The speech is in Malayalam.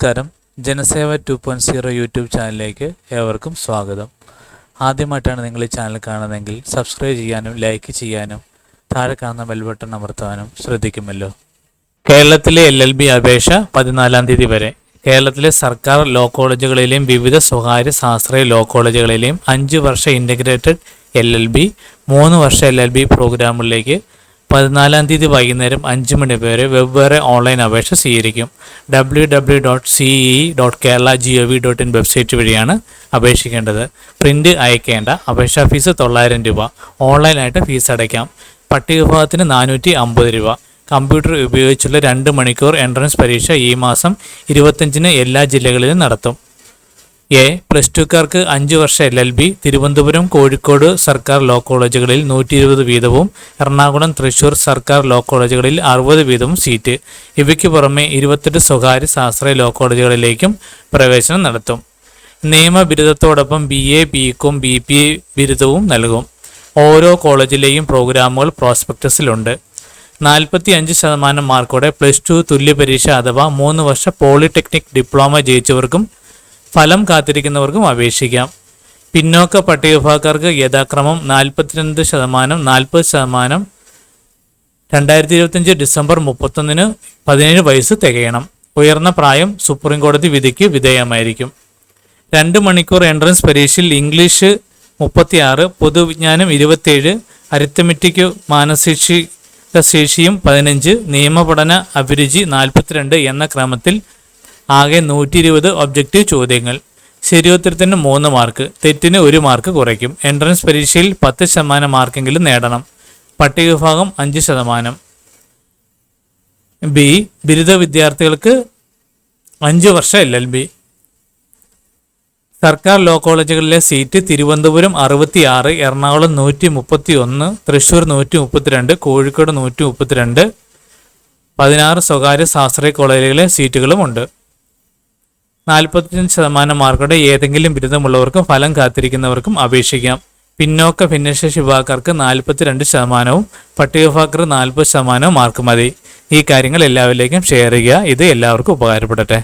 നമസ്കാരം. ജനസേവ 2.0 യൂട്യൂബ് ചാനലിലേക്ക് ഏവർക്കും സ്വാഗതം. ആദ്യമായിട്ടാണ് നിങ്ങൾ ഈ ചാനൽ കാണുന്നതെങ്കിൽ സബ്സ്ക്രൈബ് ചെയ്യാനും ലൈക്ക് ചെയ്യാനും താഴെ കാണുന്ന ബെൽ ബട്ടൺ അമർത്താനും ശ്രദ്ധിക്കുമല്ലോ. കേരളത്തിലെ LLB അപേക്ഷ 14-ാം തീയതി വരെ. കേരളത്തിലെ സർക്കാർ ലോ കോളേജുകളിലെയും വിവിധ സ്വകാര്യ ശാസ്ത്രീയ ലോ കോളേജുകളിലെയും 5 വർഷ ഇൻ്റഗ്രേറ്റഡ് LLB 3 വർഷ LLB പ്രോഗ്രാമുകളിലേക്ക് 14-ാം തീയതി വൈകുന്നേരം 5 മണി വരെ വെവ്വേറെ ഓൺലൈൻ അപേക്ഷ സ്വീകരിക്കും. www.ce.kerala.gov.in വെബ്സൈറ്റ് വഴിയാണ് അപേക്ഷിക്കേണ്ടത്. പ്രിൻ്റ് അയക്കേണ്ട. അപേക്ഷാ ഫീസ് 900 രൂപ. ഓൺലൈനായിട്ട് ഫീസ് അടയ്ക്കാം. പട്ടികവിഭാഗത്തിന് 450 രൂപ. കമ്പ്യൂട്ടർ ഉപയോഗിച്ചുള്ള 2 മണിക്കൂർ എൻട്രൻസ് പരീക്ഷ ഈ മാസം 25-ന് എല്ലാ ജില്ലകളിലും നടത്തും. പ്ലസ് ടുക്കാർക്ക് 5 വർഷ LLB തിരുവനന്തപുരം, കോഴിക്കോട് സർക്കാർ ലോ കോളേജുകളിൽ 120 വീതവും എറണാകുളം, തൃശൂർ സർക്കാർ ലോ കോളേജുകളിൽ 60 വീതവും സീറ്റ്. ഇവയ്ക്ക് പുറമെ 28 സ്വകാര്യ ശാസ്ത്രീയ ലോ കോളേജുകളിലേക്കും പ്രവേശനം നടത്തും. നിയമ ബിരുദത്തോടൊപ്പം BA, BCom, BPA ബിരുദവും നൽകും. ഓരോ കോളേജിലെയും പ്രോഗ്രാമുകൾ പ്രോസ്പെക്ടസിലുണ്ട്. 45% മാർക്കോടെ പ്ലസ് 2 തുല്യ പരീക്ഷ അഥവാ 3 വർഷ പോളിടെക്നിക് ഡിപ്ലോമ ജയിച്ചവർക്കും ഫലം കാത്തിരിക്കുന്നവർക്കും അപേക്ഷിക്കാം. പിന്നോക്ക പട്ടികവിഭാഗക്കാർക്ക് യഥാക്രമം 42%, 40%. 2025 ഡിസംബർ 31-ന് 17 വയസ്സ് തികയണം. ഉയർന്ന പ്രായം സുപ്രീം കോടതി വിധിക്ക് വിധേയമായിരിക്കും. 2 മണിക്കൂർ എൻട്രൻസ് പരീക്ഷയിൽ ഇംഗ്ലീഷ് 36, പൊതുവിജ്ഞാനം 27, അരിത്തമെറ്റിക് മാനസിക ശേഷിയും 15, നിയമപഠന അഭിരുചി 42 എന്ന ക്രമത്തിൽ ആകെ 120 ഒബ്ജക്റ്റീവ് ചോദ്യങ്ങൾ. ശരിയുത്തരത്തിന് 3 മാർക്ക്, തെറ്റിന് 1 മാർക്ക് കുറയ്ക്കും. എൻട്രൻസ് പരീക്ഷയിൽ 10% മാർക്കെങ്കിലും നേടണം. പട്ടികവിഭാഗം 5%. ബിരുദ വിദ്യാർത്ഥികൾക്ക് 5 വർഷ LLB. സർക്കാർ ലോ കോളേജുകളിലെ സീറ്റ് തിരുവനന്തപുരം 66, എറണാകുളം 131, തൃശൂർ 132, കോഴിക്കോട് 132. 16 സ്വകാര്യ ശാസ്ത്രീയ കോളേജുകളിലെ സീറ്റുകളുമുണ്ട്. 45% മാർക്കോടെ ഏതെങ്കിലും ബിരുദമുള്ളവർക്കും ഫലം കാത്തിരിക്കുന്നവർക്കും അപേക്ഷിക്കാം. പിന്നോക്ക ഭിന്നശേഷി വിഭാഗക്കാർക്ക് 42%, പട്ടികവിഭാഗക്കാർക്ക് 40% മാർക്ക് മതി. ഈ കാര്യങ്ങൾ എല്ലാവരിലേക്കും ഷെയർ ചെയ്യുക. ഇത് എല്ലാവർക്കും ഉപകാരപ്പെടട്ടെ.